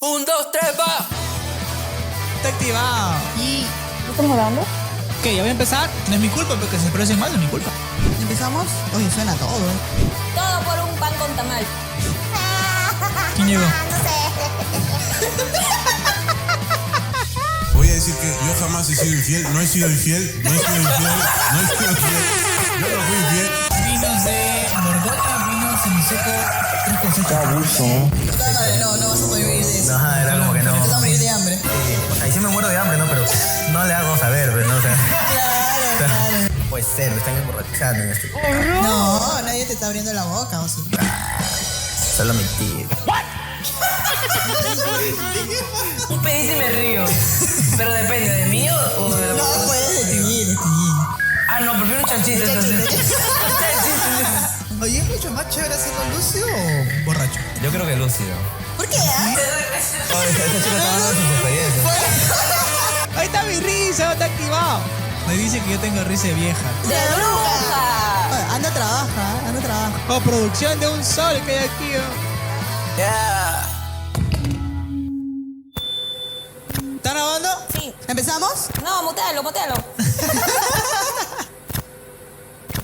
Un, dos, tres, va. Está activado. ¿Y no estamos grabando? ¿Qué? ¿Ya voy a empezar? No es mi culpa, porque se expresen mal, no es mi culpa. ¿Empezamos? Oye, suena todo, Todo por un pan con tamal. ¿Quién llegó? Voy a decir que yo jamás he sido infiel, no he sido infiel, no he sido infiel, no he sido infiel. Yo no fui infiel. Vinos de Borgota, vino semiseco, 3 cosechas. No vas a poder vivir de eso. No, era como que no. Te vas a morir de hambre. Ahí sí me muero de hambre, ¿no? Pero no le hago saber, pero no, o sea. Claro. No puede ser, me están emborrachando en este. No, nadie te está abriendo la boca, o sí. Solo mi tío. Un pedito y me río. Pero depende, ¿de mí o de la No, puedes de ti. Ah, no, prefiero un chanchito entonces. Oye, ¿es mucho más chévere hacerlo lúcido o borracho? Yo creo que lúcido. ¿Por qué? Ah? Esta chica está dando sus experiencias. Ahí está mi risa, está activado. Me dice que yo tengo risa de vieja. ¡De bruja! Oye, anda, trabaja. Oh, producción de un sol que hay aquí. ¿Están grabando? Sí. ¿Empezamos? No, mutealo.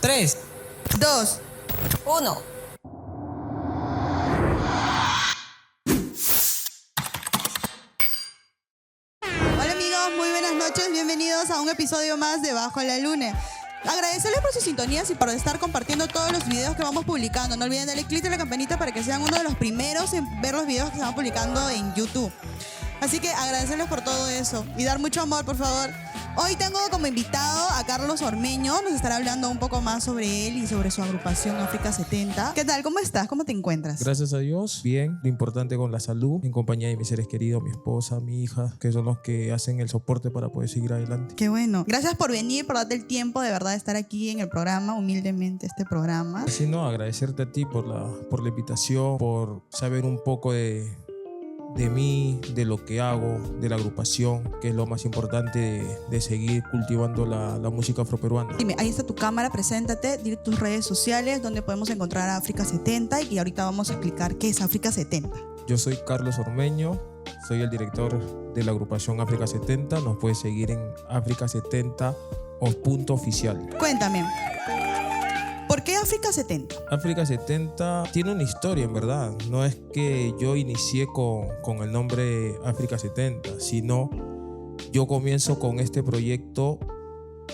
3. 2. 1. Hola amigos, muy buenas noches. Bienvenidos a un episodio más de Bajo la Luna. Agradecerles por sus sintonías y por estar compartiendo todos los videos que vamos publicando. No olviden darle click a la campanita para que sean uno de los primeros en ver los videos que se van publicando en YouTube. Así que agradecerles por todo eso y dar mucho amor, por favor. Hoy tengo como invitado a Carlos Ormeño. Nos estará hablando un poco más sobre él y sobre su agrupación África 70. ¿Qué tal? ¿Cómo estás? ¿Cómo te encuentras? Gracias a Dios, bien. Lo importante con la salud, en compañía de mis seres queridos, mi esposa, mi hija, que son los que hacen el soporte para poder seguir adelante. Qué bueno. Gracias por venir, por darte el tiempo de verdad de estar aquí en el programa, humildemente este programa. Así no, agradecerte a ti por la invitación, por saber un poco de mí, de lo que hago, de la agrupación, que es lo más importante de seguir cultivando la música afroperuana. Dime, ahí está tu cámara, preséntate, di tus redes sociales, donde podemos encontrar a África 70 y ahorita vamos a explicar qué es África 70. Yo soy Carlos Ormeño, soy el director de la agrupación África 70. Nos puedes seguir en África 70 o punto oficial. Cuéntame, ¿por qué África 70? África 70 tiene una historia, en verdad. No es que yo inicié con el nombre África 70, sino yo comienzo con este proyecto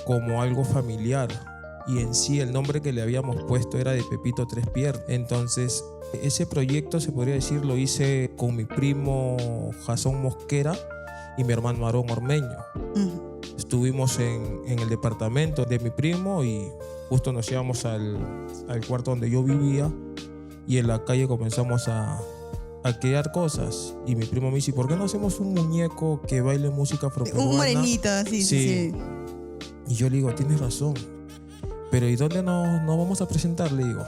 como algo familiar. Y en sí el nombre que le habíamos puesto era de Pepito Tres Piernas. Entonces ese proyecto, se podría decir, lo hice con mi primo Jasón Mosquera y mi hermano Aarón Ormeño. Estuvimos en el departamento de mi primo y justo nos íbamos al cuarto donde yo vivía y en la calle comenzamos a crear cosas. Y mi primo me dice, ¿por qué no hacemos un muñeco que baile música afroperuana? Un morenito, sí. Y yo le digo, tienes razón, pero ¿y dónde nos vamos a presentar? Le digo.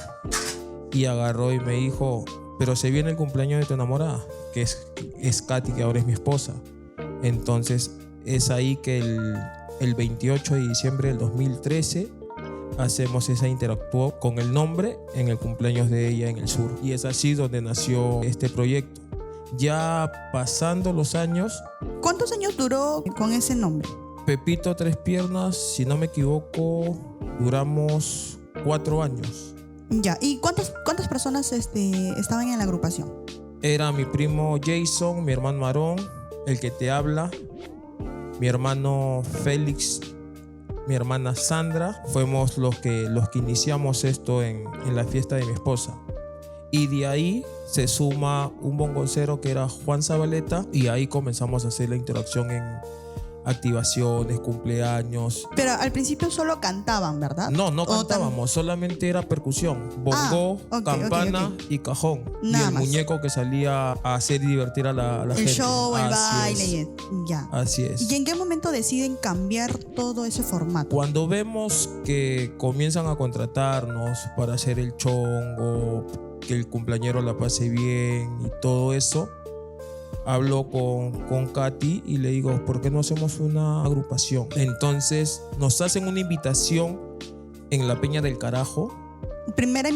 Y agarró y me dijo, pero se viene el cumpleaños de tu enamorada, que es Katy, que ahora es mi esposa. Entonces es ahí que el 28 de diciembre del 2013 hacemos esa interactuó con el nombre en el cumpleaños de ella en el sur. Y es así donde nació este proyecto. Ya pasando los años, ¿Cuántos años duró con ese nombre? Pepito Tres Piernas, si no me equivoco, duramos 4 años. Ya, ¿y cuántas personas estaban en la agrupación? Era mi primo Jason, mi hermano Aarón, el que te habla, mi hermano Félix, mi hermana Sandra. Fuimos los que iniciamos esto en la fiesta de mi esposa. Y de ahí se suma un bongocero que era Juan Zabaleta y ahí comenzamos a hacer la interacción en activaciones, cumpleaños. Pero al principio solo cantaban, ¿verdad? No ¿O cantábamos, solamente era percusión, bongo, ok, campana ok. y cajón. Nada y el más. muñeco que salía a hacer y divertir a la El gente. show, el Así baile, es. ya. Así es. ¿Y en qué momento deciden cambiar todo ese formato? Cuando vemos que comienzan a contratarnos para hacer el chongo, que el cumpleañero la pase bien y todo eso, hablo con Katy y le digo, ¿por qué no hacemos una agrupación? Entonces nos hacen una invitación en la Peña del Carajo Primera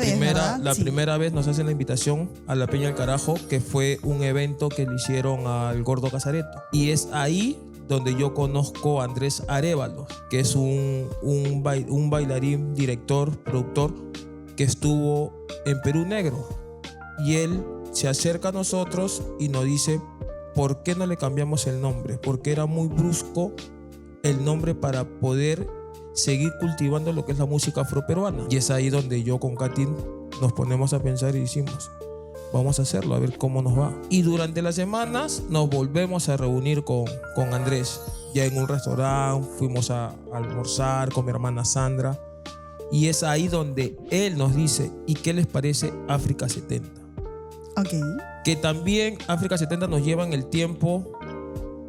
vez, ¿verdad? La Sí. primera vez nos hacen la invitación a la Peña del Carajo, que fue un evento que le hicieron al Gordo Casareto. Y es ahí donde yo conozco a Andrés Arévalo, que es un bailarín, director, productor, que estuvo en Perú Negro. Y él se acerca a nosotros y nos dice, ¿por qué no le cambiamos el nombre? Porque era muy brusco el nombre para poder seguir cultivando lo que es la música afroperuana. Y es ahí donde yo con Katin nos ponemos a pensar y decimos, vamos a hacerlo, a ver cómo nos va. Y durante las semanas nos volvemos a reunir con Andrés. Ya en un restaurante, fuimos a almorzar con mi hermana Sandra. Y es ahí donde él nos dice, ¿y qué les parece África 70? Ok. Que también África 70 nos lleva en el tiempo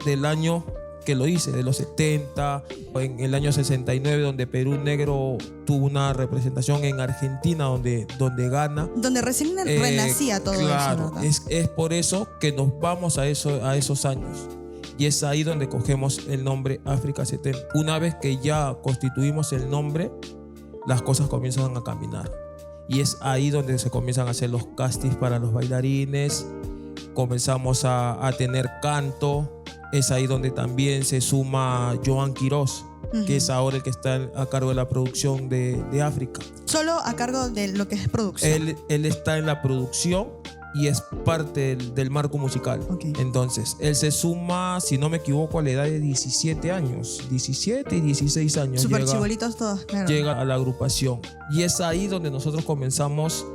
del año que lo hice, de los 70, en el año 69, donde Perú Negro tuvo una representación en Argentina, donde gana. Donde recién renacía todo claro, eso, ¿verdad? es por eso que nos vamos a esos años. Y es ahí donde cogemos el nombre África 70. Una vez que ya constituimos el nombre, las cosas comienzan a caminar. Y es ahí donde se comienzan a hacer los castings para los bailarines, comenzamos a tener canto. Es ahí donde también se suma Joan Quiroz, que es ahora el que está a cargo de la producción de África. Solo a cargo de lo que es producción. Él está en la producción y es parte del marco musical. Ok. Entonces, él se suma, si no me equivoco, a la edad de 17 años, 17 y 16 años. Súper chibolitos todos, claro. Llega a la agrupación. Y es ahí donde nosotros comenzamos.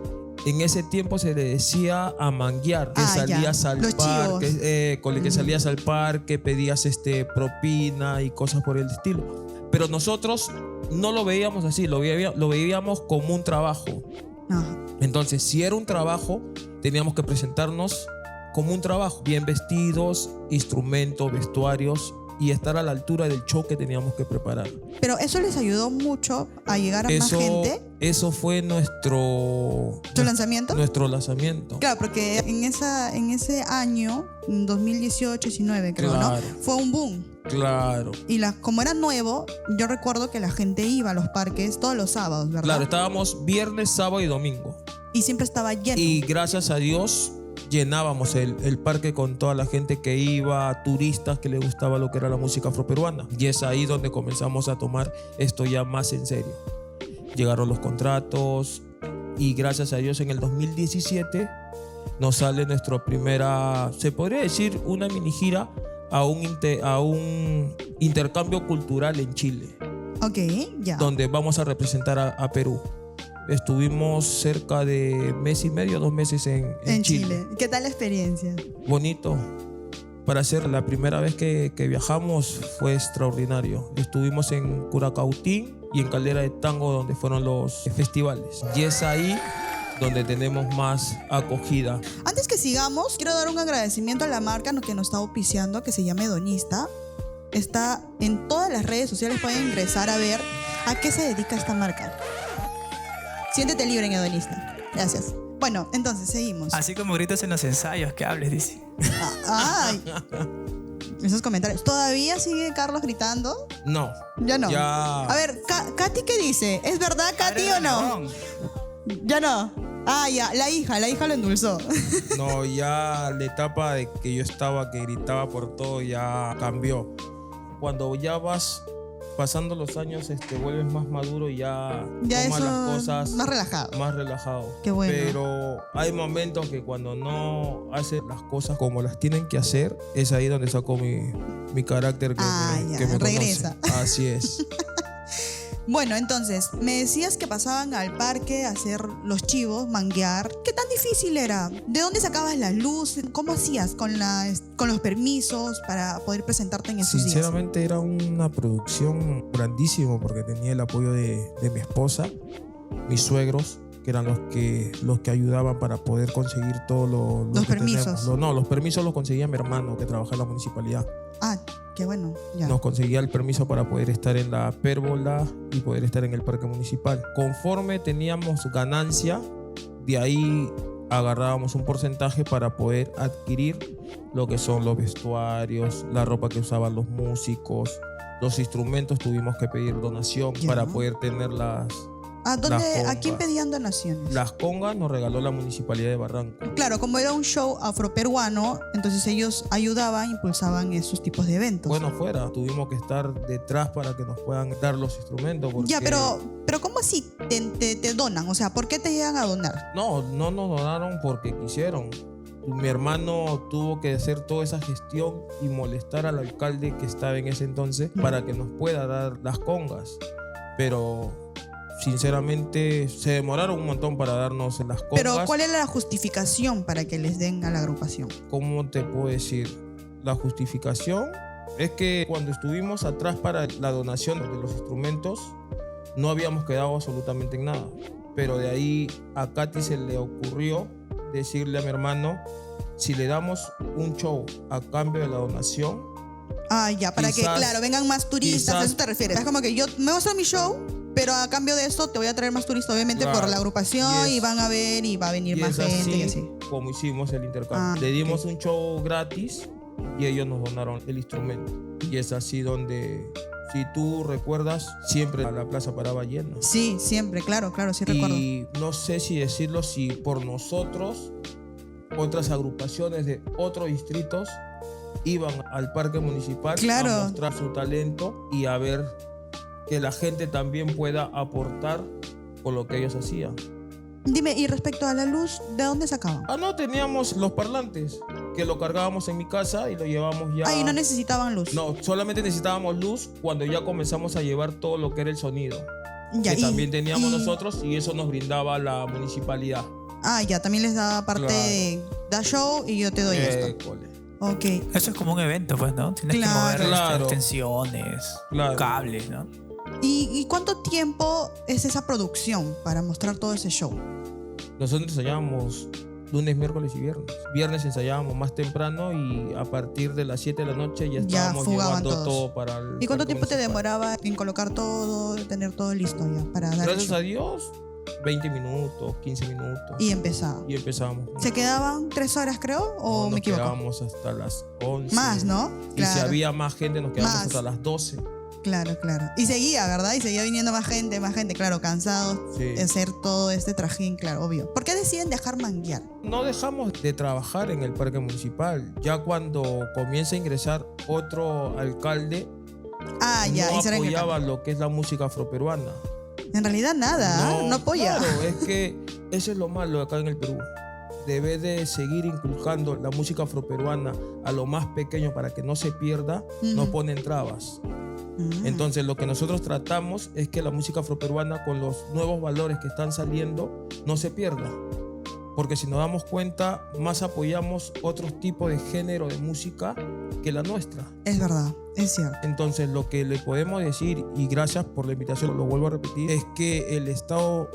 En ese tiempo se le decía a manguear, que salías al los parque, con el que salías al parque, pedías propina y cosas por el estilo. Pero nosotros no lo veíamos así, lo veíamos como un trabajo. Ajá. Entonces, si era un trabajo, teníamos que presentarnos como un trabajo, bien vestidos, instrumentos, vestuarios, y estar a la altura del show que teníamos que preparar. Pero eso les ayudó mucho a llegar a más gente. Eso fue ¿Tu lanzamiento? Nuestro lanzamiento. Claro, porque en ese año, 2018-19 creo, Claro. ¿no? Fue un boom. Claro. Y como era nuevo, yo recuerdo que la gente iba a los parques todos los sábados, ¿verdad? Claro, estábamos viernes, sábado y domingo. Y siempre estaba lleno. Y gracias a Dios llenábamos el parque con toda la gente que iba, turistas que les gustaba lo que era la música afroperuana. Y es ahí donde comenzamos a tomar esto ya más en serio. Llegaron los contratos y gracias a Dios en el 2017 nos sale nuestra primera, se podría decir, una mini gira a un intercambio cultural en Chile. Ok, ya. Donde vamos a representar a Perú. Estuvimos cerca de mes y medio, 2 meses en Chile. ¿Qué tal la experiencia? Bonito. Para ser la primera vez que viajamos fue extraordinario. Estuvimos en Curacautín y en Caldera de Tango, donde fueron los festivales. Y es ahí donde tenemos más acogida. Antes que sigamos, quiero dar un agradecimiento a la marca que nos está auspiciando, que se llama Hedonista. Está en todas las redes sociales, pueden ingresar a ver a qué se dedica esta marca. Siéntete libre en Hedonista. Gracias. Bueno, entonces seguimos. Así como gritas en los ensayos, que hables, dice. Ay. Esos comentarios. ¿Todavía sigue Carlos gritando? No. Ya no. Ya. A ver, Katy, ¿qué dice? ¿Es verdad, Katy, o no? Ya no. Ah, ya. La hija lo endulzó. No, ya la etapa de que yo estaba, que gritaba por todo, ya cambió. Cuando ya vas pasando los años, vuelves más maduro y ya tomas eso, las cosas más relajado. Más relajado. Qué bueno. Pero hay momentos que cuando no haces las cosas como las tienen que hacer, es ahí donde saco mi carácter que me regresa. conoce. Así es. Bueno, entonces, me decías que pasaban al parque a hacer los chivos, manguear. ¿Qué tan difícil era? ¿De dónde sacabas la luz? ¿Cómo hacías con los permisos para poder presentarte en esos días? Sinceramente era una producción grandísima porque tenía el apoyo de mi esposa, mis suegros, que eran los que ayudaban para poder conseguir todo lo los que permisos. No, los permisos los conseguía mi hermano que trabaja en la municipalidad. Ah, qué bueno. Ya. Nos conseguía el permiso para poder estar en la pérgola y poder estar en el parque municipal. Conforme teníamos ganancia, de ahí agarrábamos un porcentaje para poder adquirir lo que son los vestuarios, la ropa que usaban los músicos, los instrumentos. Tuvimos que pedir donación para poder tener ¿A dónde? Las ¿A quién congas. pedían donaciones? Las congas nos regaló la Municipalidad de Barranco. Claro, como era un show afroperuano, entonces ellos ayudaban, impulsaban esos tipos de eventos. Bueno, fuera, tuvimos que estar detrás para que nos puedan dar los instrumentos. Porque Ya, pero ¿cómo así te donan? O sea, ¿por qué te llegan a donar? No nos donaron porque quisieron. Mi hermano tuvo que hacer toda esa gestión y molestar al alcalde que estaba en ese entonces para que nos pueda dar las congas. Pero sinceramente se demoraron un montón para darnos las congas. Pero ¿cuál era la justificación para que les den a la agrupación? ¿Cómo te puedo decir? La justificación es que cuando estuvimos atrás para la donación de los instrumentos no habíamos quedado absolutamente en nada. Pero de ahí a Katy se le ocurrió decirle a mi hermano, si le damos un show a cambio de la donación, Ah, ya, para que, Quizás- claro, vengan más turistas, quizás- a eso te refieres. Es como que yo me muestro mi show, pero a cambio de esto te voy a traer más turistas, obviamente, Claro. por la agrupación, Y es- y van a ver y va a venir y más es gente así y así. como hicimos el intercambio. Ah, Le dimos un show gratis y ellos nos donaron el instrumento. Y es así donde, si tú recuerdas, siempre la plaza paraba llena. Sí, siempre, claro, sí recuerdo. Y no sé si decirlo, si por nosotros, otras agrupaciones de otros distritos iban al parque municipal Claro. a mostrar su talento y a ver que la gente también pueda aportar con lo que ellos hacían. Dime, y respecto a la luz, ¿de dónde sacaban? No, teníamos los parlantes que lo cargábamos en mi casa y lo llevamos ya. Ahí no necesitaban luz. No, solamente necesitábamos luz cuando ya comenzamos a llevar todo lo que era el sonido. Ya, Que también teníamos y- nosotros y eso nos brindaba la municipalidad. Ah, ya, también les da parte Claro. de da show y yo te doy esto. École. Ok. Eso es como un evento, pues, ¿no? Tienes Claro. que mover Claro. extensiones, Claro. cables, ¿no? ¿Y cuánto tiempo es esa producción para mostrar todo ese show? Nosotros ensayábamos lunes, miércoles y viernes. Viernes ensayábamos más temprano y a partir de las 7 de la noche ya Ya estábamos fugaban llevando todos. todo para el ¿Y cuánto parque tiempo te municipal. demoraba en colocar todo, tener todo listo ya para dar el Gracias show? a Dios, 20 minutos, 15 minutos. Y empezaba. Y empezamos. ¿Se quedaban 3 horas, creo? ¿O No, me nos equivoco? quedábamos hasta las 11. Más, ¿no? Y si Claro. había más gente, nos quedábamos Más. hasta las 12. Claro. Y seguía, ¿verdad? Y seguía viniendo más gente, claro, cansados Sí. de hacer todo este trajín, claro, obvio. ¿Por qué deciden dejar manguear? No dejamos de trabajar en el parque municipal. Ya cuando comienza a ingresar otro alcalde, Ah, ya, no y será en el apoyaba cambio. lo que es la música afroperuana. En realidad nada, no apoya. Claro, es que eso es lo malo acá en el Perú. Debe de seguir inculcando la música afroperuana a lo más pequeño para que no se pierda, no Ujú. ponen trabas. Mm. Entonces lo que nosotros tratamos es que la música afroperuana con los nuevos valores que están saliendo no se pierda. Porque si nos damos cuenta, más apoyamos otros tipos de género de música que la nuestra. Es verdad, es cierto. Entonces lo que le podemos decir, y gracias por la invitación, lo vuelvo a repetir, es que el Estado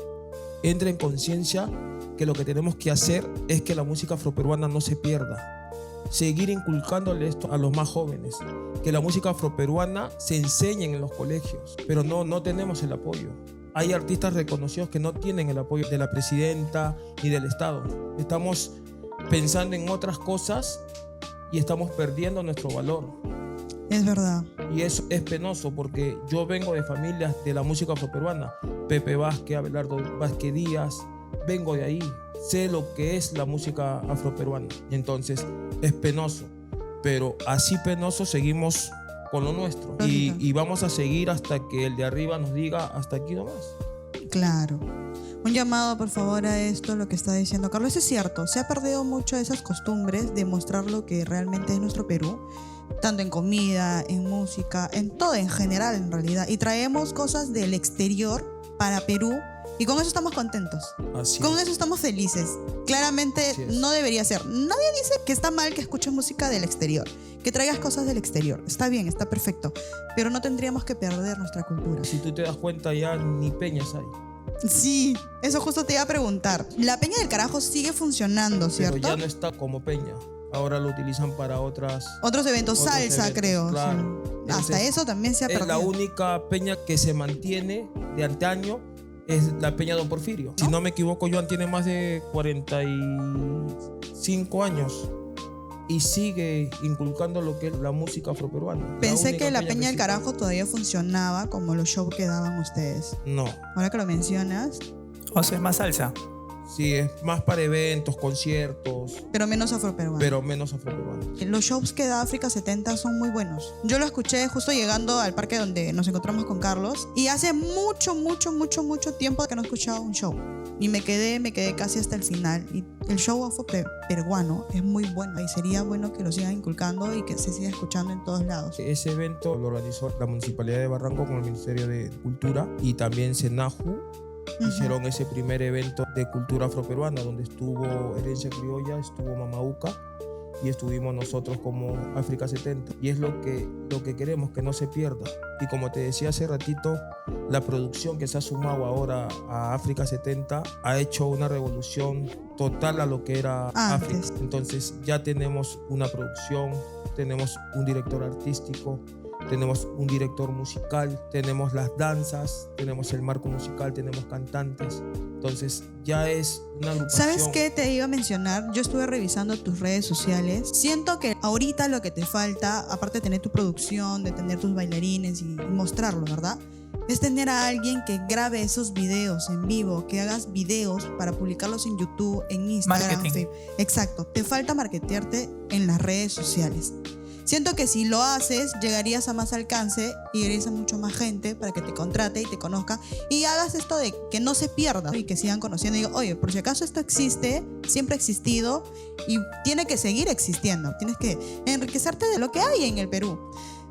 entre en conciencia que lo que tenemos que hacer es que la música afroperuana no se pierda. Seguir inculcándole esto a los más jóvenes, que la música afroperuana se enseñe en los colegios, pero no tenemos el apoyo. Hay artistas reconocidos que no tienen el apoyo de la presidenta ni del Estado. Estamos pensando en otras cosas y estamos perdiendo nuestro valor. Es verdad. Y eso es penoso porque yo vengo de familias de la música afroperuana. Pepe Vázquez, Abelardo Vázquez Díaz, vengo de ahí. Sé lo que es la música afroperuana. Entonces es penoso. Pero así penoso seguimos con lo nuestro. Y vamos a seguir hasta que el de arriba nos diga hasta aquí nomás. Claro. Un llamado, por favor, a esto, lo que está diciendo Carlos. Es cierto, se ha perdido mucho esas costumbres de mostrar lo que realmente es nuestro Perú, tanto en comida, en música, en todo en general, en realidad. Y traemos cosas del exterior para Perú y con eso estamos contentos. Así Con es. eso estamos felices. Claramente Así es. no debería ser. Nadie dice que está mal que escuches música del exterior, que traigas cosas del exterior. Está bien, está perfecto. Pero no tendríamos que perder nuestra cultura. Si tú te das cuenta, ya ni peñas hay. Sí, eso justo te iba a preguntar. La Peña del Carajo sigue funcionando, Pero ¿cierto? ya no está como peña. Ahora lo utilizan para otros Otros eventos, salsa, eventos, creo. claro. Sí. Entonces, Hasta eso también se ha es perdido. la única peña que se mantiene de antaño, es la peña Don Porfirio. Si no me equivoco, Joan tiene más de 45 años y sigue inculcando lo que es la música afroperuana. Pensé que la única Peña del sí. Carajo todavía funcionaba como los shows que daban ustedes. No, Ahora que lo mencionas, O sea, es más salsa. sí, es más para eventos, conciertos, pero menos afroperuano. pero menos afroperuano. Los shows que da África 70 son muy buenos. Yo lo escuché justo llegando al parque donde nos encontramos con Carlos. Y hace mucho tiempo que no escuchaba un show. Y me quedé casi hasta el final. Y el show afroperuano es muy bueno. Y sería bueno que lo sigan inculcando y que se siga escuchando en todos lados. Ese evento lo organizó la Municipalidad de Barranco con el Ministerio de Cultura y también Senajú. Hicieron ese primer evento de cultura afroperuana donde estuvo Herencia Criolla, estuvo Mamauca y estuvimos nosotros como África 70. Y es lo que queremos, que no se pierda. Y como te decía hace ratito, la producción que se ha sumado ahora a África 70 ha hecho una revolución total a lo que era Antes. África. Entonces ya tenemos una producción, tenemos un director artístico, tenemos un director musical, tenemos las danzas, tenemos el marco musical, tenemos cantantes. Entonces ya es una agrupación. ¿Sabes qué te iba a mencionar? Yo estuve revisando tus redes sociales. Siento que ahorita lo que te falta, aparte de tener tu producción, de tener tus bailarines y mostrarlo, ¿verdad? Es tener a alguien que grabe esos videos en vivo, que hagas videos para publicarlos en YouTube, en Instagram, Marketing. Facebook. Exacto. Te falta marketearte en las redes sociales. Siento que si lo haces, llegarías a más alcance y llegarías a mucho más gente para que te contrate y te conozca y hagas esto de que no se pierda y que sigan conociendo. Y digo, oye, por si acaso esto existe, siempre ha existido y tiene que seguir existiendo. Tienes que enriquecerte de lo que hay en el Perú.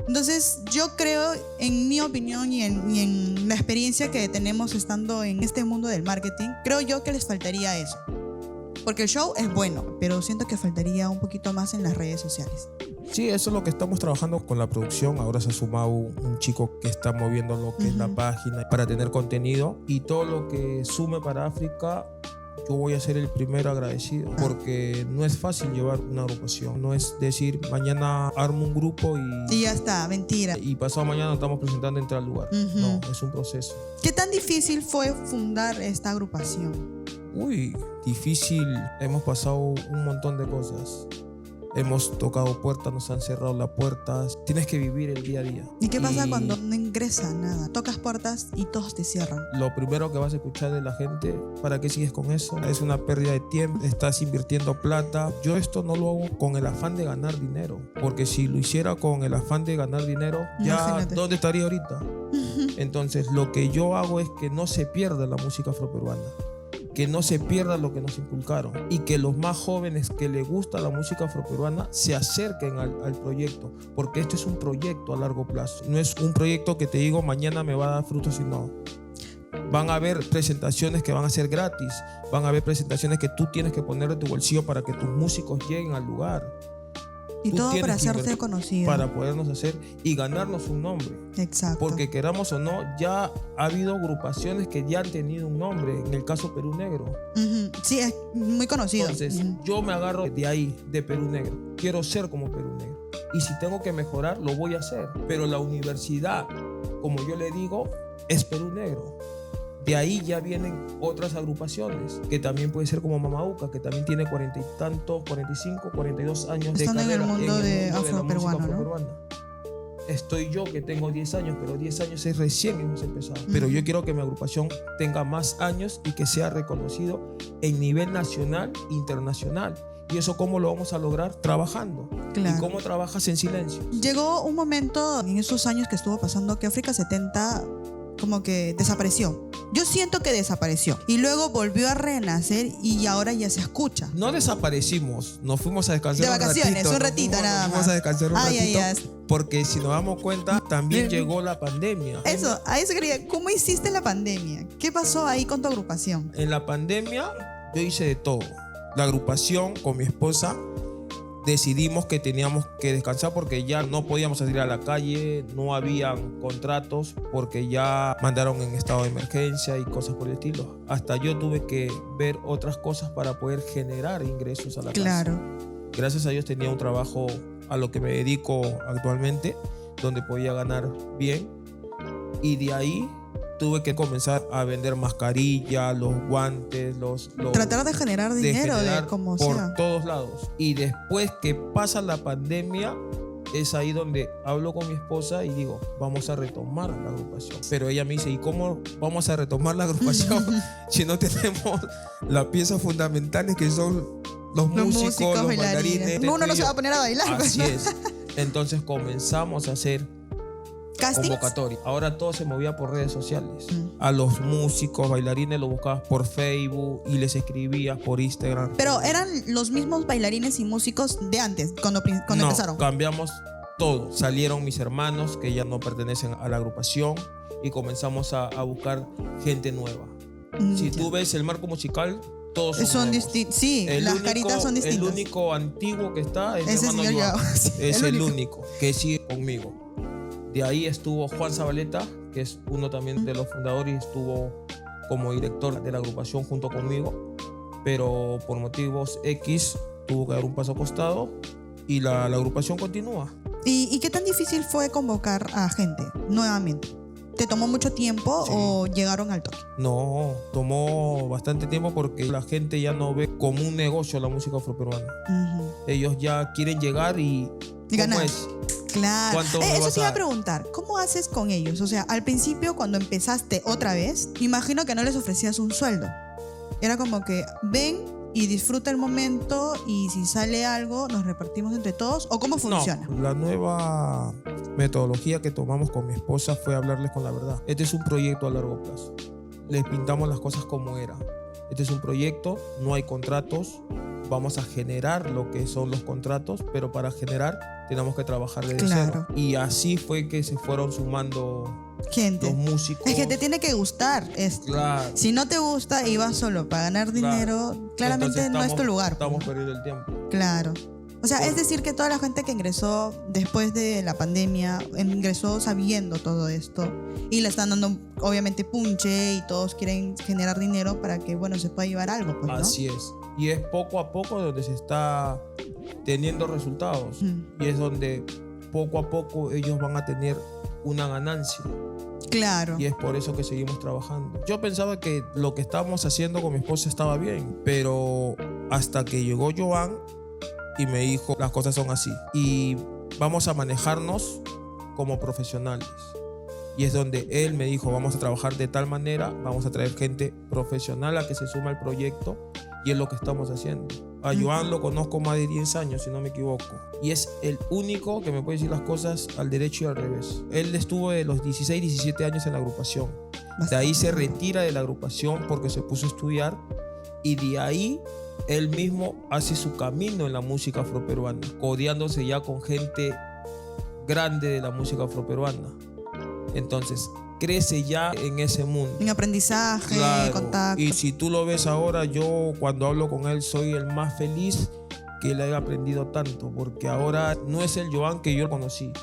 Entonces, yo creo, en mi opinión y en la experiencia que tenemos estando en este mundo del marketing, creo yo que les faltaría eso. Porque el show es bueno, pero siento que faltaría un poquito más en las redes sociales. Sí, eso es lo que estamos trabajando con la producción. Ahora se ha sumado un chico que está moviendo lo que es la página para tener contenido. Y todo lo que sume para África, yo voy a ser el primero agradecido. Porque no es fácil llevar una agrupación. No es decir, mañana armo un grupo Y ya está, mentira. y pasado mañana nos estamos presentando en tal lugar. No, es un proceso. ¿Qué tan difícil fue fundar esta agrupación? Uy, difícil. Hemos pasado un montón de cosas. Hemos tocado puertas, nos han cerrado las puertas. Tienes que vivir el día a día. ¿Y qué pasa cuando no ingresa nada? Tocas puertas y todos te cierran. Lo primero que vas a escuchar de la gente, ¿para qué sigues con eso? Es una pérdida de tiempo, estás invirtiendo plata. Yo esto no lo hago con el afán de ganar dinero, porque si lo hiciera con el afán de ganar dinero, ya Imagínate. ¿dónde estaría ahorita? Entonces lo que yo hago es que no se pierda la música afroperuana, que no se pierda lo que nos inculcaron y que los más jóvenes que les gusta la música afroperuana se acerquen al proyecto, porque este es un proyecto a largo plazo. No es un proyecto que te digo mañana me va a dar frutos, sino van a haber presentaciones que van a ser gratis, van a haber presentaciones que tú tienes que poner de tu bolsillo para que tus músicos lleguen al lugar. Y Tú todo tienes para que hacerte invertir conocido. para podernos hacer y ganarnos un nombre. Exacto. Porque queramos o no, ya ha habido agrupaciones que ya han tenido un nombre, en el caso Perú Negro. Sí, es muy conocido. Entonces, yo me agarro de ahí, de Perú Negro. Quiero ser como Perú Negro. Y si tengo que mejorar, lo voy a hacer. Pero la universidad, como yo le digo, es Perú Negro. De ahí ya vienen otras agrupaciones, que también puede ser como Mamauca, que también tiene 40 y tantos, 45, 42 años Estando de en el carrera mundo de la música afroperuano, ¿no? afroperuana. Estoy yo que tengo 10 años, pero 10 años es recién hemos empezado. Pero yo quiero que mi agrupación tenga más años y que sea reconocido en nivel nacional e internacional. ¿Y eso cómo lo vamos a lograr? Trabajando. Claro. ¿Y cómo trabajas en silencio? Llegó un momento en esos años que estuvo pasando que África 70 como que desapareció. Yo siento que desapareció. Y luego volvió a renacer y ahora ya se escucha. No desaparecimos, nos fuimos a descansar De vacaciones, un ratito nada Nos fuimos más. a descansar un Ay, ratito, ay, ay. porque si nos damos cuenta, también llegó la pandemia. Eso, a eso quería. ¿Cómo hiciste la pandemia? ¿Qué pasó ahí con tu agrupación? En la pandemia yo hice de todo. La agrupación con mi esposa decidimos que teníamos que descansar porque ya no podíamos salir a la calle, no habían contratos porque ya mandaron en estado de emergencia y cosas por el estilo. Hasta yo tuve que ver otras cosas para poder generar ingresos a la casa. Claro. Gracias a Dios tenía un trabajo a lo que me dedico actualmente, donde podía ganar bien. Y de ahí tuve que comenzar a vender mascarillas, los guantes, los Tratar de generar dinero de como por sea. todos lados. Y después que pasa la pandemia, es ahí donde hablo con mi esposa y digo, vamos a retomar la agrupación. Pero ella me dice, ¿y cómo vamos a retomar la agrupación si no tenemos las piezas fundamentales que son los músicos, los bailarines? Uno no se va a poner a bailar. Así es. Entonces comenzamos a hacer ¿Castings? convocatoria. Ahora todo se movía por redes sociales. A los músicos, bailarines los buscabas por Facebook y les escribías por Instagram. Pero eran los mismos bailarines y músicos de antes, cuando No, empezaron. cambiamos todo. Salieron mis hermanos que ya no pertenecen a la agrupación y comenzamos a buscar gente nueva. Si tú ves el marco musical, todos son nuevos. distintos. Sí, las caritas son distintas. El único antiguo que está es mi Ese hermano señor Joao. Joao, sí, Es el el único. único que sigue conmigo. De ahí estuvo Juan Zabaleta, que es uno también de los fundadores y estuvo como director de la agrupación junto conmigo. Pero por motivos X tuvo que dar un paso a costado y la agrupación continúa. ¿Y qué tan difícil fue convocar a gente nuevamente? ¿Te tomó mucho tiempo Sí. o llegaron al toque? No, tomó bastante tiempo porque la gente ya no ve como un negocio la música afroperuana. Ujú. Ellos ya quieren llegar y ¿cómo ganar. es? Claro. ¿Cuánto me Eso vas te a iba a dar? preguntar. ¿Cómo haces con ellos? O sea, al principio, cuando empezaste otra vez, imagino que no les ofrecías un sueldo. Era como que ven y disfruta el momento y si sale algo, nos repartimos entre todos. ¿O cómo funciona? No, la nueva metodología que tomamos con mi esposa fue hablarles con la verdad. Este es un proyecto a largo plazo. Les pintamos las cosas como era. Este es un proyecto, no hay contratos. Vamos a generar lo que son los contratos, pero para generar tenemos que trabajar desde Claro. cero. Y así fue que se fueron sumando Gente. los músicos. Es que te tiene que gustar esto. Claro. Si no te gusta y vas solo para ganar dinero, claramente Entonces no es tu lugar. Estamos perdiendo el tiempo. Claro. O sea, es decir que toda la gente que ingresó después de la pandemia ingresó sabiendo todo esto y le están dando obviamente punche y todos quieren generar dinero para que, bueno, se pueda llevar algo, pues, ¿no? Así es. Y es poco a poco donde se está teniendo resultados. Y es donde poco a poco ellos van a tener una ganancia. Claro. Y es por eso que seguimos trabajando. Yo pensaba que lo que estábamos haciendo con mi esposa estaba bien, pero hasta que llegó Joan y me dijo, las cosas son así. Y vamos a manejarnos como profesionales. Y es donde él me dijo, vamos a trabajar de tal manera, vamos a traer gente profesional a que se suma al proyecto. Y es lo que estamos haciendo. A Joan lo conozco más de 10 años, si no me equivoco. Y es el único que me puede decir las cosas al derecho y al revés. Él estuvo de los 16, 17 años en la agrupación. De ahí se retira de la agrupación porque se puso a estudiar. Y de ahí él mismo hace su camino en la música afroperuana, codeándose ya con gente grande de la música afroperuana. Entonces, crece ya en ese mundo. En aprendizaje, Claro. contacto. Y si tú lo ves ahora, yo cuando hablo con él soy el más feliz que le haya aprendido tanto, porque ahora no es el Joan que yo conocí.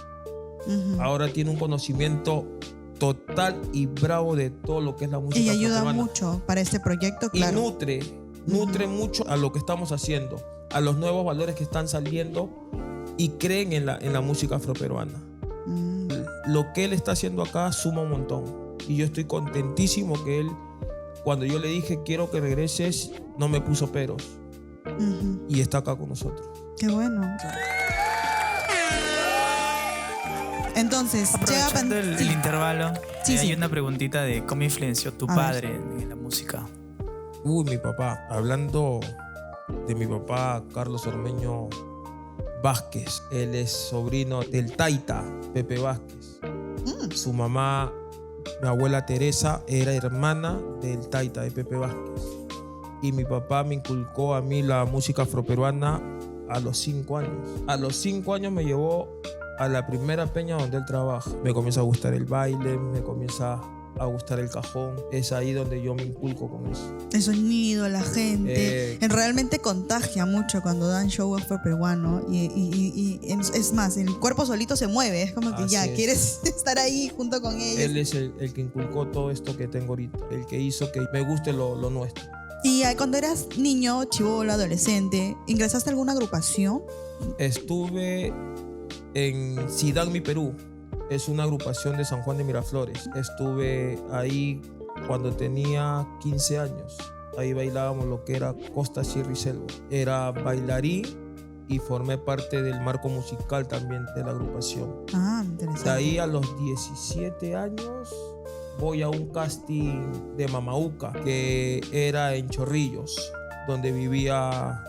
Ujú. Ahora tiene un conocimiento total y bravo de todo lo que es la música Y ayuda afroperuana. mucho para este proyecto, claro. Y nutre mucho a lo que estamos haciendo, a los nuevos valores que están saliendo y creen en la música afroperuana. Mm. Lo que él está haciendo acá suma un montón. Y yo estoy contentísimo que él, cuando yo le dije quiero que regreses, no me puso peros. Ujú. Y está acá con nosotros. Qué bueno. Entonces, llega Aprovechando el intervalo, Sí, hay sí. una preguntita de cómo influenció tu A ver. padre en la música. Uy, mi papá. Hablando de mi papá, Carlos Ormeño Vázquez. Él es sobrino del Taita, Pepe Vázquez. Su mamá, mi abuela Teresa, era hermana del Taita, de Pepe Vázquez. Y mi papá me inculcó a mí la música afroperuana a los 5 años. A los 5 años me llevó a la primera peña donde él trabaja. Me comienza a gustar el baile, me comienza a gustar el cajón. Es ahí donde yo me inculco con eso. el sonido, la gente. Realmente contagia mucho cuando dan show afroperuano. Y es más, el cuerpo solito se mueve. Es como que Así ya es. quieres estar ahí junto con ellos. Él es el que inculcó todo esto que tengo ahorita. El que hizo que me guste lo nuestro. Y cuando eras niño, chibolo, adolescente, ¿ingresaste a alguna agrupación? Estuve en Sidagmi, Perú. Es una agrupación de San Juan de Miraflores. Estuve ahí cuando tenía 15 años. Ahí bailábamos lo que era Costa, Sierra y Selva. Era bailarín y formé parte del marco musical también de la agrupación. Ah, interesante. De ahí a los 17 años voy a un casting de Mamauca, que era en Chorrillos, donde vivían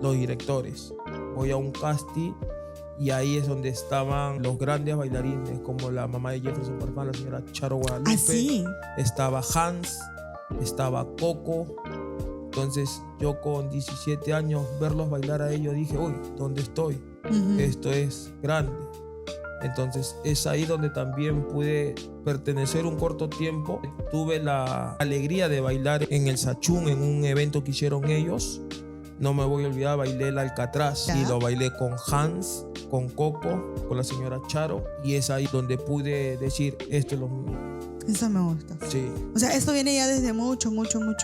los directores. Voy a un casting y ahí es donde estaban los grandes bailarines, como la mamá de Jefferson Farfán, la señora Charo Guadalupe. Ah, sí. Estaba Hans, estaba Coco. Entonces yo con 17 años verlos bailar a ellos dije, uy, ¿dónde estoy? Ujú. Esto es grande. Entonces es ahí donde también pude pertenecer un corto tiempo. Tuve la alegría de bailar en el Sachún, en un evento que hicieron ellos. No me voy a olvidar, bailé el Alcatraz ¿Ya? y lo bailé con Hans, con Coco, con la señora Charo. Y es ahí donde pude decir, esto es lo mío. Eso me gusta. Sí. O sea, esto viene ya desde mucho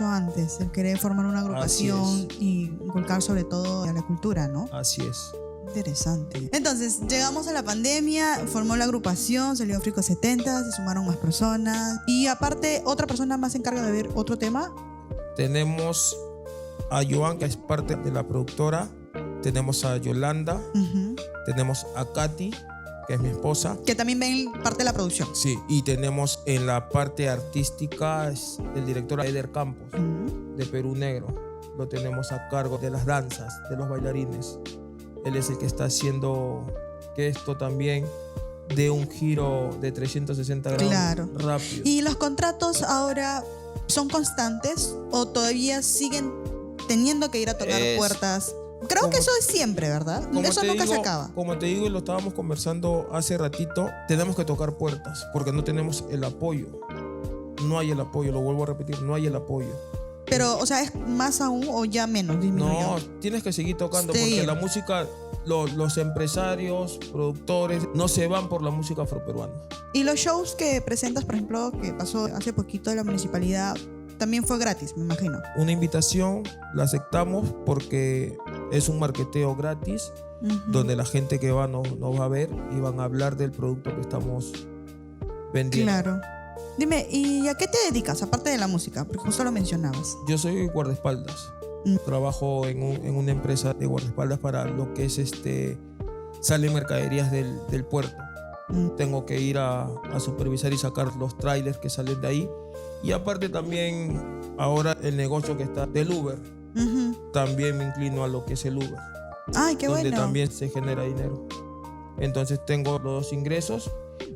antes, el querer formar una agrupación y inculcar sobre todo a la cultura, ¿no? Así es. Interesante. Entonces, llegamos a la pandemia, formó la agrupación, salió África 70, se sumaron más personas y aparte otra persona más se encarga de ver otro tema. Tenemos a Joan, que es parte de la productora. Tenemos a Yolanda. Ujú. Tenemos a Katy, que es mi esposa. Que también ven parte de la producción. Sí, y tenemos en la parte artística es el director Eder Campos, Ujú. de Perú Negro. Lo tenemos a cargo de las danzas, de los bailarines. Él es el que está haciendo que esto también dé un giro de 360 grados Claro. rápido. ¿Y los contratos ahora son constantes o todavía siguen teniendo que ir a tocar puertas? Creo que como- eso es siempre, ¿verdad? Eso te nunca se digo- acaba. Como te digo, y lo estábamos conversando hace ratito, tenemos que tocar puertas porque no tenemos el apoyo. No hay el apoyo, lo vuelvo a repetir, no hay el apoyo. Pero, o sea, ¿es más aún o ya menos? Disminuyó? No, tienes que seguir tocando Sí. porque la música, los empresarios, productores, no se van por la música afroperuana. Y los shows que presentas, por ejemplo, que pasó hace poquito de la municipalidad, también fue gratis, me imagino. Una invitación la aceptamos porque es un marketeo gratis Ujú. donde la gente que va nos va a ver y van a hablar del producto que estamos vendiendo. Claro. Dime, ¿y a qué te dedicas, aparte de la música? Porque justo lo mencionabas. Yo soy guardaespaldas. Mm. Trabajo en una empresa de guardaespaldas para lo que es salen mercaderías del puerto. Mm. Tengo que ir a supervisar y sacar los trailers que salen de ahí. Y aparte también ahora el negocio que está del Uber. Ujú. También me inclino a lo que es el Uber. Ay, qué donde bueno. también se genera dinero. Entonces tengo los dos ingresos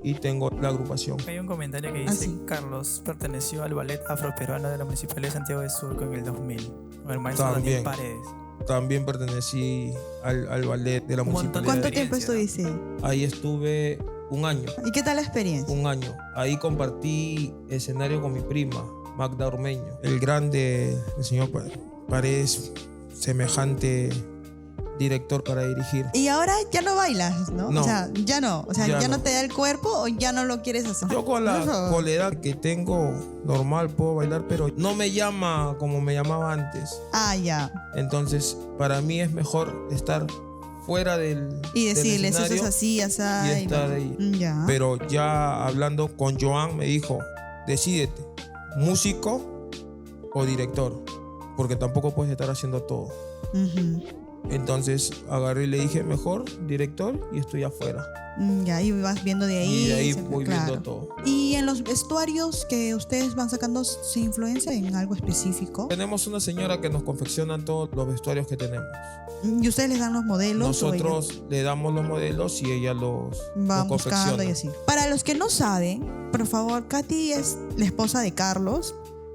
y tengo la agrupación. Hay un comentario que Ah, dice: sí. Carlos perteneció al ballet afroperuano de la Municipalidad de Santiago de Surco en el 2000, con el maestro También. Daniel Paredes. También pertenecí al ballet de la Un montón de municipalidad. ¿Cuánto tiempo experiencia, estuviste? Ahí estuve un año. ¿Y qué tal la experiencia? Un año. Ahí compartí escenario con mi prima, Magda Ormeño. El grande, el señor Paredes, semejante director para dirigir. Y ahora ya no bailas, ¿no? No. O sea, ya no. O sea, Ya ya no no. te da el cuerpo o ya no lo quieres hacer. Yo con Por favor. la edad que tengo, normal puedo bailar, pero no me llama como me llamaba antes. Ah, ya. Entonces, para mí es mejor estar fuera del Y del decirles, eso es escenario así, así. y estar ahí. Ya. Pero ya hablando con Joan me dijo, decídete, músico o director, porque tampoco puedes estar haciendo todo. Ujú. Entonces agarré y le dije, mejor director y estoy afuera. Ya, y vas viendo de ahí. Y de ahí siempre, voy claro. viendo todo. ¿Y en los vestuarios que ustedes van sacando se influencia en algo específico? Tenemos una señora que nos confecciona todos los vestuarios que tenemos. ¿Y ustedes les dan los modelos? Nosotros le damos los modelos y ella los Van buscando confecciona. y así. Para los que no saben, por favor, Katy es la esposa de Carlos.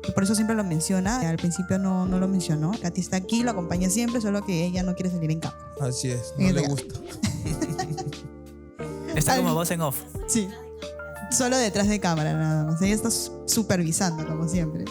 Y por eso siempre lo menciona. Al principio no lo mencionó. Katy está aquí, lo acompaña siempre, solo que ella no quiere salir en cámara. Así es, no Es le real. gusta. Está como Al- voz en off. Sí. Solo detrás de cámara nada más. Ella está supervisando, como siempre.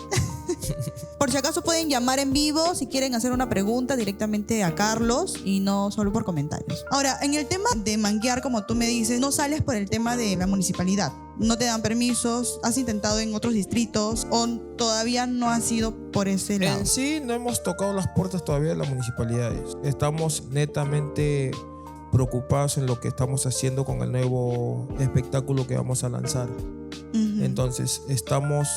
Por si acaso pueden llamar en vivo si quieren hacer una pregunta directamente a Carlos y no solo por comentarios. Ahora, en el tema de manguear, como tú me dices, no sales por el tema de la municipalidad. No te dan permisos, has intentado en otros distritos o todavía no has ido por ese lado. En sí no hemos tocado las puertas todavía de las municipalidades. Estamos netamente preocupados en lo que estamos haciendo con el nuevo espectáculo que vamos a lanzar. Entonces estamos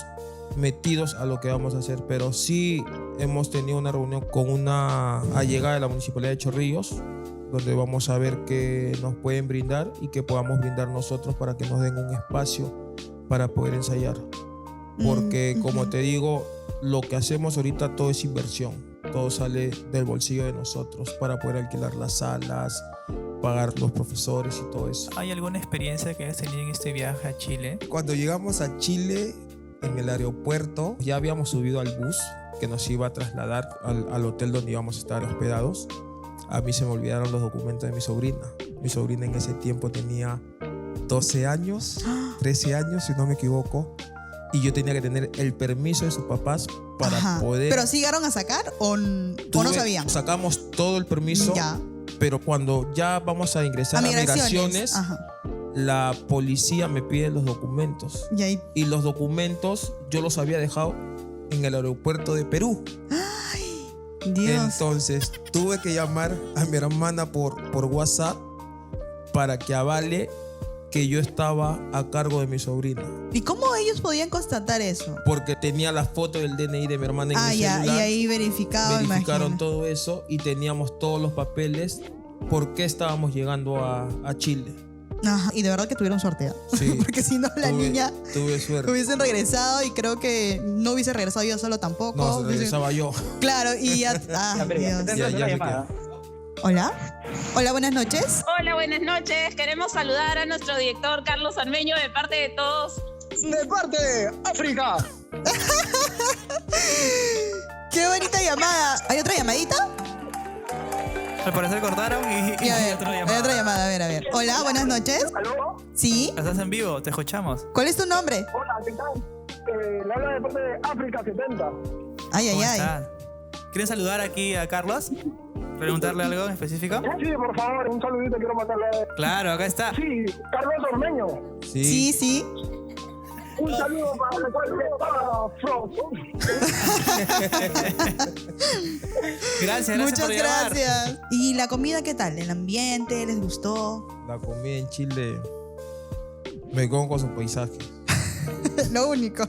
metidos a lo que vamos a hacer, pero sí hemos tenido una reunión con una allegada de la Municipalidad de Chorrillos, donde vamos a ver qué nos pueden brindar y qué podamos brindar nosotros para que nos den un espacio para poder ensayar. Porque como te digo, lo que hacemos ahorita todo es inversión, todo sale del bolsillo de nosotros para poder alquilar las salas, pagar los profesores y todo eso. ¿Hay alguna experiencia que hayas tenido en este viaje a Chile? Cuando llegamos a Chile, en el aeropuerto, ya habíamos subido al bus que nos iba a trasladar al hotel donde íbamos a estar hospedados. A mí se me olvidaron los documentos de mi sobrina. Mi sobrina en ese tiempo tenía 12 años, 13 años, si no me equivoco. Y yo tenía que tener el permiso de sus papás para poder... ¿Pero sí llegaron a sacar o no sabían? Sacamos todo el permiso, Ya. pero cuando ya vamos a ingresar a migraciones, la policía me pide los documentos. Y ahí... Y los documentos yo los había dejado en el aeropuerto de Perú. Dios. Entonces tuve que llamar a mi hermana por WhatsApp para que avale que yo estaba a cargo de mi sobrina. ¿Y cómo ellos podían constatar eso? Porque tenía la foto del DNI de mi hermana en mi celular. Y ahí verificaron todo eso y teníamos todos los papeles por qué estábamos llegando a Chile. Y de verdad que tuvieron suerte. Sí. Porque si no, la niña tuve suerte. hubiesen regresado y creo que no hubiese regresado yo solo tampoco. No, regresaba yo. Claro, y ya... Dios. Ya. Hola. Hola, buenas noches. Hola, buenas noches. Queremos saludar a nuestro director Carlos Armeño de parte de todos. De parte de África. Qué bonita llamada. ¿Hay otra llamadita? Al parecer cortaron y hay otra llamada. Hay otra llamada, a ver. Hola, buenas noches. ¿Aló? ¿Sí? Estás en vivo, te escuchamos. ¿Cuál es tu nombre? Hola, ¿qué tal? Le habla de parte de África 70. ¿Cómo están? ¿Quieren saludar aquí a Carlos? ¿Preguntarle algo en específico? Sí, por favor, un saludito quiero mandarle. Claro, acá está. Sí, Carlos Ormeño. Sí. Un saludo para Gracias Muchas por llamar. gracias. ¿Y la comida qué tal? ¿El ambiente? ¿Les gustó? La comida en Chile me como con sus paisajes. Lo único.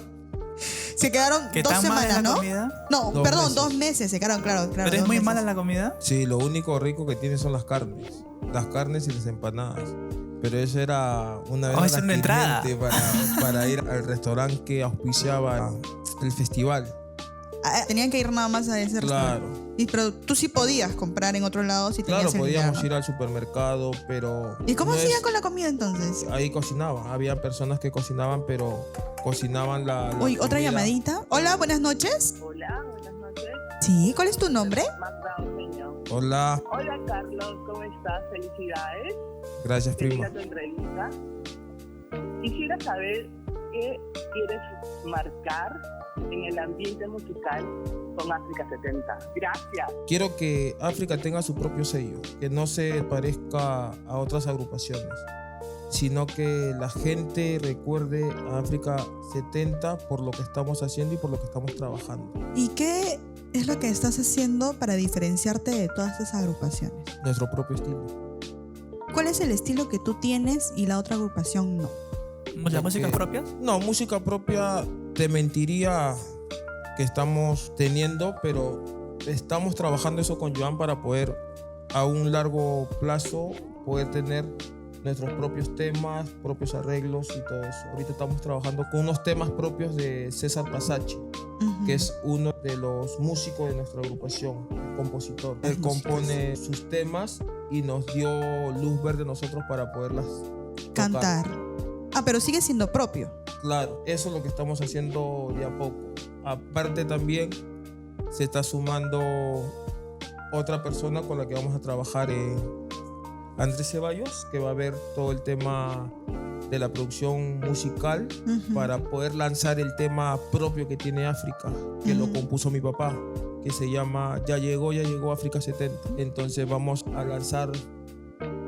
Se quedaron ¿Qué 2 tan mala semanas, es la ¿no? comida? No, 2 perdón, meses. 2 meses se quedaron, claro. ¿Pero es 2 muy meses. mala la comida? Sí, lo único rico que tiene son las carnes. Las carnes y las empanadas. Pero eso era una vez es una entrada. para ir al restaurante que auspiciaba el festival. Tenían que ir nada más a ese restaurante. Claro. Pero tú sí podías comprar en otro lado si tenías Claro, el podíamos dinero, ¿no? ir al supermercado, pero... ¿Y cómo no hacían es- con la comida entonces? Ahí cocinaban. Había personas que cocinaban, pero cocinaban la Uy, otra comida. llamadita. Hola, buenas noches. Hola, buenas noches. Sí, ¿cuál es tu nombre? Magda Ormeño. Hola, Hola, Carlos, ¿cómo estás? Felicidades. gracias prima. Tu entrevista. Quisiera saber qué quieres marcar en el ambiente musical con África 70. Gracias. Quiero que África tenga su propio sello, que no se parezca a otras agrupaciones, sino que la gente recuerde a África 70 por lo que estamos haciendo y por lo que estamos trabajando. ¿Y qué es lo que estás haciendo para diferenciarte de todas esas agrupaciones? Nuestro propio estilo. ¿Cuál es el estilo que tú tienes y la otra agrupación no? ¿Las músicas propias? No, música propia te mentiría que estamos teniendo, pero estamos trabajando eso con Joan para poder a un largo plazo poder tener nuestros propios temas, propios arreglos y todo eso. Ahorita estamos trabajando con unos temas propios de César Pasachi, que es uno de los músicos de nuestra agrupación, el compositor. Él compone sus temas y nos dio luz verde a nosotros para poderlas Cantar. Pero sigue siendo propio. Claro, eso es lo que estamos haciendo de a poco. Aparte también se está sumando otra persona con la que vamos a trabajar, Andrés Ceballos, que va a ver todo el tema de la producción musical para poder lanzar el tema propio que tiene África, que lo compuso mi papá, que se llama Ya llegó África 70. Entonces vamos a lanzar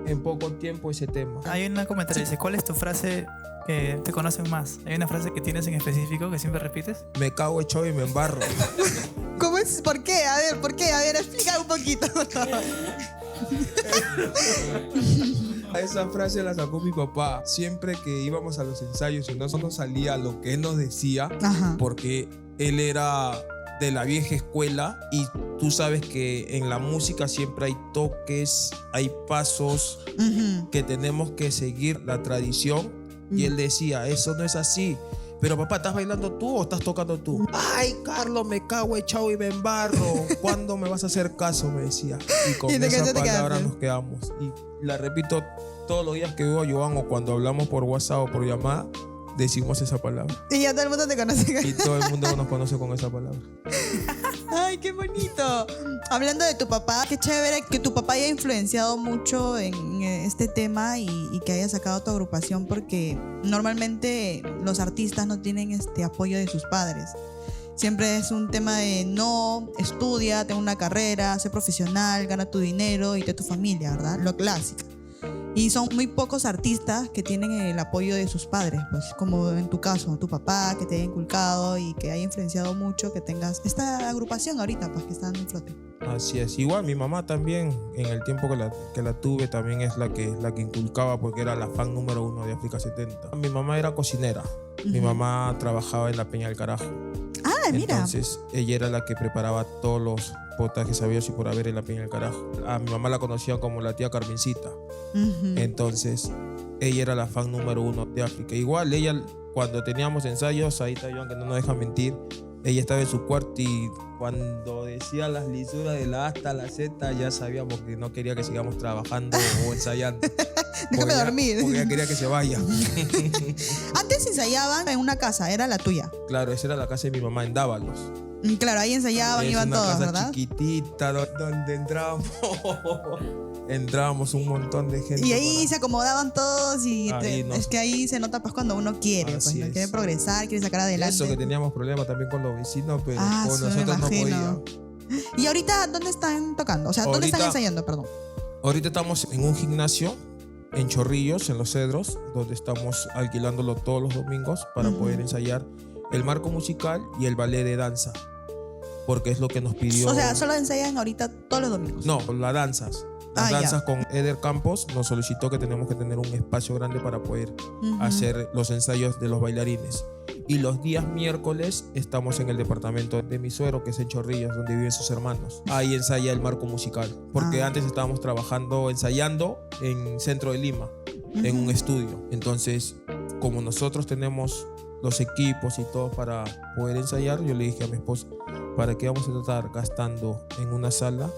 en poco tiempo ese tema. Hay una comentario que dice, ¿cuál es tu frase que te conocen más? ¿Hay una frase que tienes en específico que siempre repites? Me cago hecho y me embarro. ¿Cómo es? ¿Por qué? A ver, ¿por qué? A ver, explica un poquito, por favor. Esa frase la sacó mi papá. Siempre que íbamos a los ensayos y no nos salía lo que él nos decía, Ajá. porque él era de la vieja escuela y tú sabes que en la música siempre hay toques, hay pasos Ujú. que tenemos que seguir la tradición. Y él decía, eso no es así. Pero papá, ¿estás bailando tú o estás tocando tú? Ay, Carlos, me cago echado y me embarro. ¿Cuándo me vas a hacer caso? Me decía. Y con ¿Y te esa quedaste? palabra nos quedamos. Y la repito todos los días que veo a Joan o cuando hablamos por WhatsApp o por llamada, decimos esa palabra. Y ya todo el mundo te conoce. Y todo el mundo nos conoce con esa palabra. Ay, qué bonito. Hablando de tu papá, qué chévere que tu papá haya influenciado mucho en este tema y que haya sacado tu agrupación, porque normalmente los artistas no tienen este apoyo de sus padres. Siempre es un tema de no, estudia, ten una carrera, sé profesional, gana tu dinero y ten tu familia, ¿verdad? Lo clásico. Y son muy pocos artistas que tienen el apoyo de sus padres, pues como en tu caso, tu papá que te haya inculcado y que haya influenciado mucho que tengas esta agrupación ahorita, pues que está en flote. Así es. Igual mi mamá también, en el tiempo que la tuve, también es la que inculcaba porque era la fan número 1 de África 70. Mi mamá era cocinera. Mi mamá trabajaba en la Peña del Carajo. Ah, mira. Entonces ella era la que preparaba todos los potajes sabios y por haber en la Peña del Carajo. A mi mamá la conocían como la tía Carmencita. Ujú. Entonces ella era la fan número 1 de África. Igual ella, cuando teníamos ensayos, ahí está Joan que no nos deja mentir, ella estaba en su cuarto y cuando decía las lisuras de la A hasta la Z ya sabíamos que no quería que sigamos trabajando o ensayando. Déjame dormir. Porque ella quería que se vaya. Antes ensayaban en una casa, era la tuya. Claro, esa era la casa de mi mamá en Dávalos. Claro, ahí ensayaban, Es iban una todos, casa ¿verdad? chiquitita donde entrábamos un montón de gente. Y ahí para- se acomodaban todos y Ahí nos- es que ahí se nota pues cuando uno quiere, pues, Así ¿no? es. Quiere progresar, quiere sacar adelante. Eso que teníamos problemas también con los vecinos, pero Ah, con sí, me nosotros no imagino. podía. ¿Y ahorita dónde están tocando? O sea, ¿dónde están Ahorita- ensayando, perdón? Ahorita estamos en un gimnasio en Chorrillos, en Los Cedros, donde estamos alquilándolo todos los domingos para poder ensayar el marco musical y el ballet de danza, porque es lo que nos pidió. O sea, solo ensayan ahorita todos los domingos. No, las danzas. Las Ah, ya. danzas con Eder Campos nos solicitó que tenemos que tener un espacio grande para poder Ujú. hacer los ensayos de los bailarines. Y los días miércoles estamos en el departamento de mi suegro, que es en Chorrillos, donde viven sus hermanos. Ahí ensaya el marco musical, porque Ah. antes estábamos ensayando en centro de Lima, en un estudio. Entonces, como nosotros tenemos los equipos y todo para poder ensayar, yo le dije a mi esposa, ¿para qué vamos a estar gastando en una sala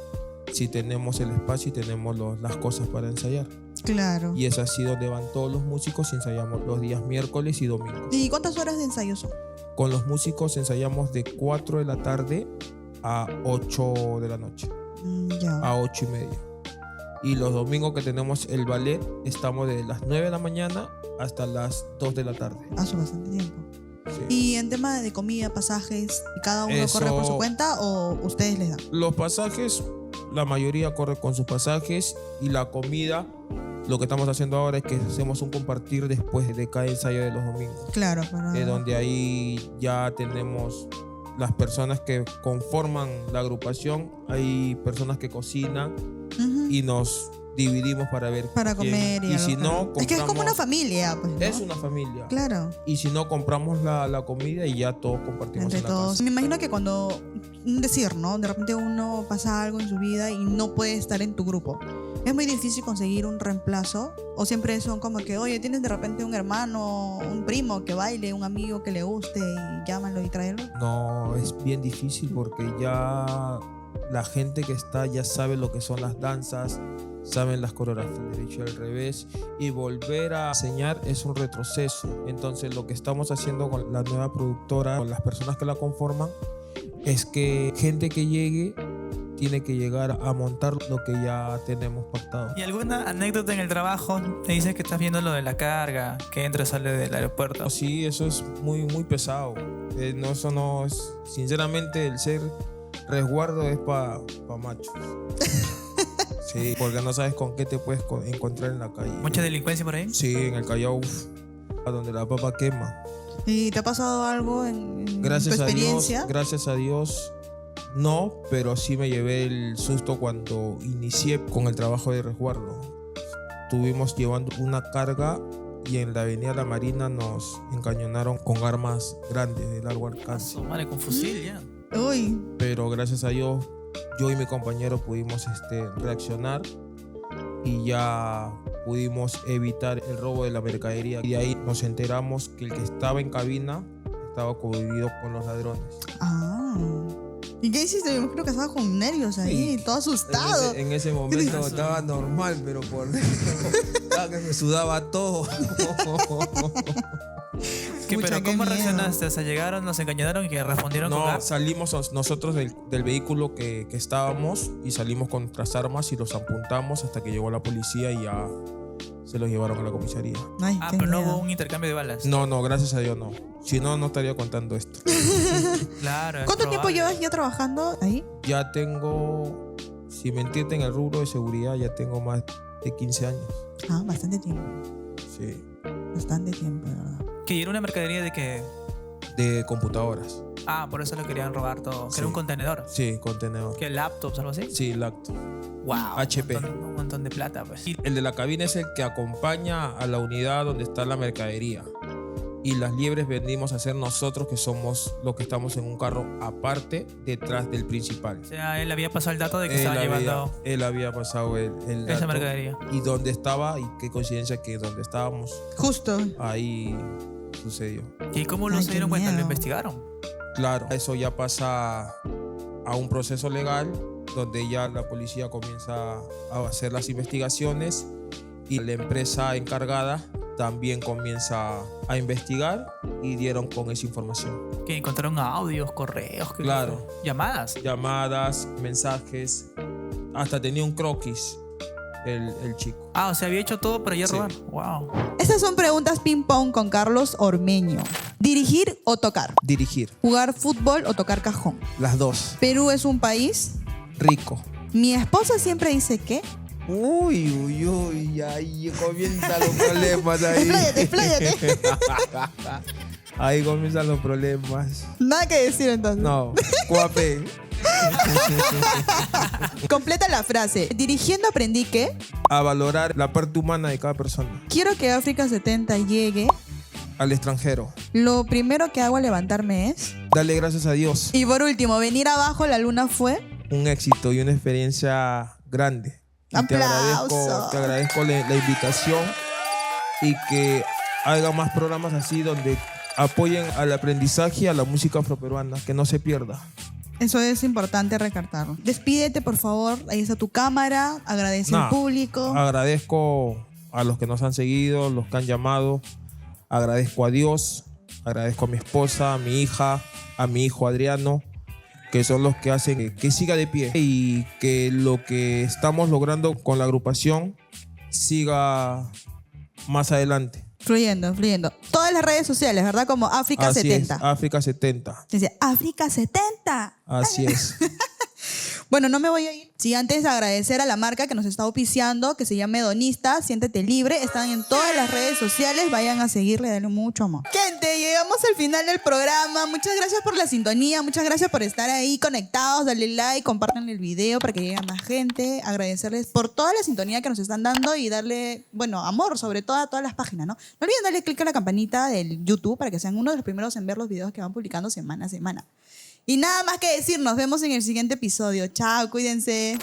si tenemos el espacio y tenemos las cosas para ensayar? Claro. Y es así donde van todos los músicos y ensayamos los días miércoles y domingos. ¿Y cuántas horas de ensayo son? Con los músicos ensayamos de 4 de la tarde a 8 de la noche, Ya. a 8:30. Y los domingos que tenemos el ballet, estamos de las 9 de la mañana hasta las 2 de la tarde. Hace bastante tiempo. Sí. ¿Y en tema de comida, pasajes, cada uno Eso- corre por su cuenta o ustedes les dan? Los pasajes, la mayoría corre con sus pasajes, y la comida, lo que estamos haciendo ahora es que hacemos un compartir después de cada ensayo de los domingos. Claro, para... Donde ahí ya tenemos las personas que conforman la agrupación, hay personas que cocinan Ujú. y nos dividimos para ver Para quién- comer y y algo, si claro. no Es que es como una compramos- familia, pues, ¿no? es una familia. Claro, Y si no, compramos la comida y ya todos compartimos entre en la todos. casa. Me imagino que cuando, un decir, ¿no? De repente uno pasa algo en su vida y no puede estar en tu grupo. Es muy difícil conseguir un reemplazo, o siempre son como que, oye, tienes de repente un hermano, un primo que baile, un amigo que le guste y llámalo y tráelo. No, es bien difícil porque ya la gente que está ya sabe lo que son las danzas, saben las coreografías del derecho y al revés, y volver a enseñar es un retroceso. Entonces lo que estamos haciendo con la nueva productora, con las personas que la conforman, es que gente que llegue tiene que llegar a montar lo que ya tenemos pactado. ¿Y alguna anécdota en el trabajo? Te dices que estás viendo lo de la carga, que entra y sale del aeropuerto. Sí, eso es muy, muy pesado. No, eso no es, sinceramente, el ser resguardo es para machos. Sí, porque no sabes con qué te puedes encontrar en la calle. ¿Mucha delincuencia por ahí? Sí, en el Callao, uf, a donde la papa quema. ¿Y te ha pasado algo en tu Gracias experiencia? a Dios, no, pero sí me llevé el susto cuando inicié con el trabajo de resguardo. Estuvimos llevando una carga y en la avenida La Marina nos encañonaron con armas grandes de largo alcance. Madre, con fusil ya. Uy. Pero gracias a Dios, yo y mi compañero pudimos reaccionar y ya pudimos evitar el robo de la mercadería. Y de ahí nos enteramos que el que estaba en cabina estaba coludido con los ladrones. Ah. ¿Y qué hiciste? Yo me imagino que estaba con nervios ahí, todo asustado. En ese momento estaba normal, pero por dentro estaba que me sudaba todo. ¿Pero Pucha, qué cómo miedo. reaccionaste? O sea, llegaron, nos engañaron y que respondieron con No, gas. salimos nosotros del vehículo que estábamos y salimos con nuestras armas y los apuntamos hasta que llegó la policía y ya se los llevaron a la comisaría. Ay, Ah, qué pero no miedo. hubo un intercambio de balas. No, gracias a Dios no. Si no, no estaría contando esto. Claro. es ¿Cuánto tiempo probable. llevas ya trabajando ahí? Ya tengo, sin mentirte, en el rubro de seguridad ya tengo más de 15 años. Ah, bastante tiempo. Sí. Bastante tiempo, de verdad. Que era una mercadería de que... De computadoras. Ah, por eso lo querían robar todo. Que Sí. era un contenedor. Sí, contenedor. Que laptops, algo así. Sí, lacto. Wow. HP. Un montón de plata, pues. Y El de la cabina es el que acompaña a la unidad donde está la mercadería. Y las liebres venimos a ser nosotros, que somos los que estamos en un carro aparte, detrás del principal. o sea, él había pasado el dato de que estaba llevando él había pasado el esa dato. mercadería. Y dónde estaba, y qué coincidencia que donde estábamos, Justo. ahí sucedió. ¿Y cómo lo Ay, se qué dieron cuenta? ¿Lo miedo. investigaron? Claro, eso ya pasa a un proceso legal donde ya la policía comienza a hacer las investigaciones y la empresa encargada también comienza a investigar y dieron con esa información. Que encontraron audios, correos. ¿qué Claro. fue? Llamadas. Llamadas, mensajes, hasta tenía un croquis el chico. Ah, o sea, había hecho todo para ir a Sí. robar. Wow. Estas son preguntas ping pong con Carlos Ormeño. ¿Dirigir o tocar? Dirigir, ¿Jugar fútbol o tocar cajón? las dos. ¿Perú es un país? Rico. Mi esposa siempre dice que... Uy, ahí comienzan los problemas ahí. Expláyate. Ahí comienzan los problemas. Nada que decir entonces. No, cuape. Completa la frase. Dirigiendo aprendí que... A valorar la parte humana de cada persona. Quiero que África 70 llegue. Al extranjero. Lo primero que hago al levantarme es... Dale gracias a Dios. Y por último, venir abajo la luna fue... Un éxito y una experiencia grande. Y ¡Aplauso! te agradezco la invitación y que haga más programas así donde apoyen al aprendizaje y a la música afroperuana, que no se pierda. Eso es importante recartarlo. Despídete, por favor. Ahí está tu cámara. Agradece al Nah, público. Agradezco a los que nos han seguido, los que han llamado. Agradezco a Dios, agradezco a mi esposa, a mi hija, a mi hijo Adriano, que son los que hacen que siga de pie y que lo que estamos logrando con la agrupación siga más adelante. Fluyendo. Todas las redes sociales, ¿verdad? Como África Así 70. es, África 70. Dice África 70. Así es. Bueno, no me voy a ir. Sí, antes agradecer a la marca que nos está auspiciando, que se llama Hedonista, siéntete libre. Están en todas las redes sociales. Vayan a seguirle, denle mucho amor. Gente, llegamos al final del programa. Muchas gracias por la sintonía. Muchas gracias por estar ahí conectados. Dale like, compartan el video para que llegue a más gente. Agradecerles por toda la sintonía que nos están dando y darle, bueno, amor sobre todo a todas las páginas, ¿no? No olviden darle click a la campanita del YouTube para que sean uno de los primeros en ver los videos que van publicando semana a semana. Y nada más que decir, nos vemos en el siguiente episodio. Chao, cuídense.